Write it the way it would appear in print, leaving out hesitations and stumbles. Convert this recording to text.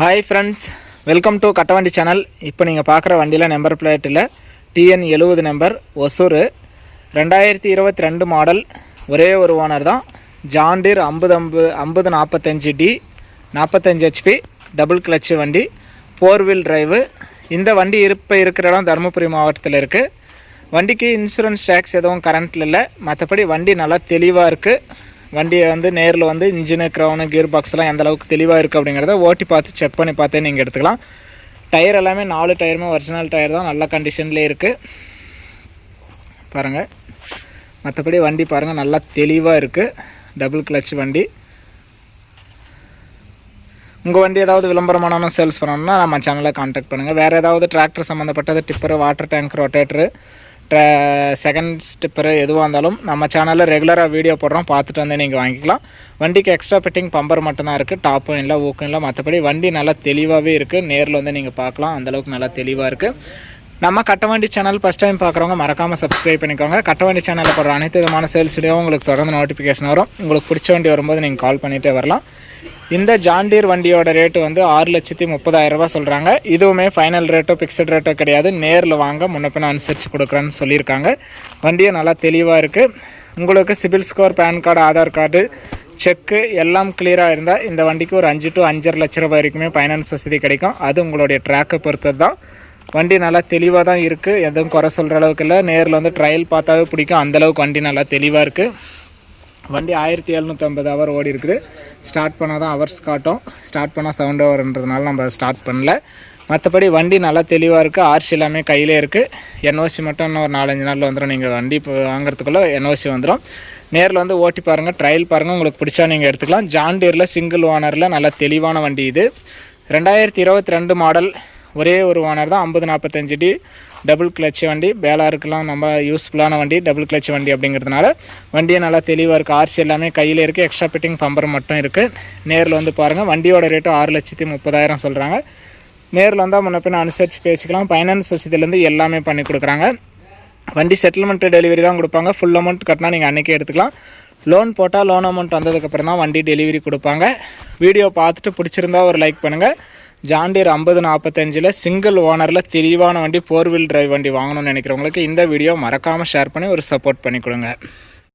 Hi friends, welcome to Kattavandi channel. இப்போ நீங்கள் பார்க்குற வண்டியில் நம்பர் பிளேட்டில் TN 70 நம்பர் ஒசூர் 2022 மாடல். ஒரே ஒரு ஓனர் தான். John Deere 5045D 45 HP double clutch வண்டி, 4 வீல் டிரைவு. இந்த வண்டி இருக்கிற இடம் தருமபுரி மாவட்டத்தில் இருக்குது. வண்டிக்கு இன்சூரன்ஸ் டேக்ஸ் எதுவும் கரண்ட்டில் இல்லை. மற்றபடி வண்டி நல்லா தெளிவாக இருக்குது. வண்டியை நேரில் இன்ஜினு, க்ரௌனு, கியர் பாக்ஸ்லாம் எந்த அளவுக்கு தெளிவாக இருக்குது அப்படிங்கிறத ஓட்டி பார்த்து செக் பண்ணி பார்த்தே நீங்கள் எடுத்துக்கலாம். டயர் எல்லாமே 4 டயருமே ஒரிஜினல் டயர் தான், நல்ல கண்டிஷன்லேயே இருக்குது பாருங்கள். மற்றபடி வண்டி பாருங்கள் நல்லா தெளிவாக இருக்குது. டபுள் கிளச் வண்டி. உங்கள் வண்டி ஏதாவது விளம்பரமான சேல்ஸ் பண்ணணும்னா நம்ம சேனலை கான்டாக்ட் பண்ணுங்கள். வேறு ஏதாவது டிராக்டர் சம்மந்தப்பட்டது, tipper, water tank, rotator, second ஸ்டிப்பரு எதுவாக இருந்தாலும் நம்ம சேனலில் ரெகுலராக வீடியோ போடுறோம், பார்த்துட்டு நீங்கள் வாங்கிக்கலாம். வண்டிக்கு எக்ஸ்ட்ரா ஃபிட்டிங் பம்பர் மட்டும்தான் இருக்குது, டாப்பும் இல்லை, ஊக்கும் இல்லை. மற்றபடி வண்டி நல்லா தெளிவாகவே இருக்குது. நேரில் நீங்கள் பார்க்கலாம், அந்தளவுக்கு நல்லா தெளிவாக இருக்குது. நம்ம கட்டவண்டி சேனல் ஃபஸ்ட் டைம் பார்க்குறவங்க மறக்காமல் சப்ஸ்கிரைப் பண்ணிக்கோங்க. கட்டவண்டி சேனலில் போடுற அனைத்து விதமான சேல்ஸ் வீடியோவும் உங்களுக்கு தொடர்ந்து நோட்டிஃபிகேஷன் வரும். உங்களுக்கு பிடிச்ச வண்டி வரும்போது நீங்கள் கால் பண்ணிகிட்டே வரலாம். இந்த ஜாண்டீர் வண்டியோட ரேட்டு 6,30,000 சொல்கிறாங்க. இதுவுமே ஃபைனல் ரேட்டோ ஃபிக்ஸட் ரேட்டோ கிடையாது. நேரில் வாங்க, முன்னப்பின அனுசரித்து கொடுக்குறேன்னு சொல்லியிருக்காங்க. வண்டியும் நல்லா தெளிவாக இருக்குது. உங்களுக்கு CIBIL score, PAN card, Aadhaar card, cheque எல்லாம் கிளியராக இருந்தால் இந்த வண்டிக்கு ஒரு 5 to 5.5 லட்ச ரூபாய் வரைக்குமே ஃபைனான்ஸ் வசதி கிடைக்கும். அது உங்களுடைய ட்ராக்கை பொறுத்தது தான். வண்டி நல்லா தெளிவாக தான் இருக்குது, எதுவும் குறை சொல்கிற அளவுக்கு இல்லை. நேரில் ட்ரையல் பார்த்தாவே பிடிக்கும், அந்தளவுக்கு வண்டி நல்லா தெளிவாக இருக்குது. வண்டி 1750 ஹவர் ஓடி இருக்குது. ஸ்டார்ட் பண்ணால் தான் ஹவர்ஸ் காட்டும். ஸ்டார்ட் பண்ணால் சவுண்ட் ஹவர்ன்றதுனால நம்ம ஸ்டார்ட் பண்ணல. மற்றபடி வண்டி நல்லா தெளிவாக இருக்குது. ஆர்சி எல்லாமே கையிலே இருக்குது. NOC மட்டும் இன்னும் ஒரு 4-5 நாளில் வந்துடும். நீங்கள் வண்டி இப்போ வாங்குறதுக்குள்ளே NOC வந்துடும். நேரில் ஓட்டி பாருங்கள், ட்ரையல் பாருங்கள், உங்களுக்கு பிடிச்சா நீங்கள் எடுத்துக்கலாம். ஜாண்டீரில் சிங்கிள் ஓனரில் நல்ல தெளிவான வண்டி இது. 2022 மாடல். ஒரே ஒரு ஓனர் தான். 5045D டபுள் கிளச் வண்டி. பேலாருக்கெல்லாம் நம்ம யூஸ்ஃபுல்லான வண்டி, டபுள் கிளச் வண்டி அப்படிங்கிறதுனால வண்டியை நல்லா தெளிவாக இருக்குது. ஆர்சி எல்லாமே கையில் இருக்குது. எக்ஸ்ட்ரா ஃபிட்டிங் பம்பர் மட்டும் இருக்குது. நேரில் பாருங்கள். வண்டியோட ரேட்டு 6,30,000 சொல்கிறாங்க. நேரில் வந்தால் முன்னப்பின்ன அனுசரித்து பேசிக்கலாம். ஃபைனான்ஸ் வசதியிலேருந்து எல்லாமே பண்ணி கொடுக்குறாங்க. வண்டி செட்டில்மெண்ட்டு டெலிவரி தான் கொடுப்பாங்க. ஃபுல் அமௌண்ட் கட்டினா நீங்கள் அன்றைக்கே எடுத்துக்கலாம். லோன் போட்டால் லோன் அமௌண்ட் வந்ததுக்கப்புறம் தான் வண்டி டெலிவரி கொடுப்பாங்க. வீடியோ பார்த்துட்டு பிடிச்சிருந்தா ஒரு லைக் பண்ணுங்கள். ஜாண்டீர் 5045 சிங்கிள் ஓனரில் தெளிவான வண்டி, 4 வீல் டிரைவ் வண்டி வாங்கணும்னு நினைக்கிறவங்களுக்கு இந்த வீடியோ மறக்காமல் ஷேர் பண்ணி ஒரு சப்போர்ட் பண்ணி கொடுங்க.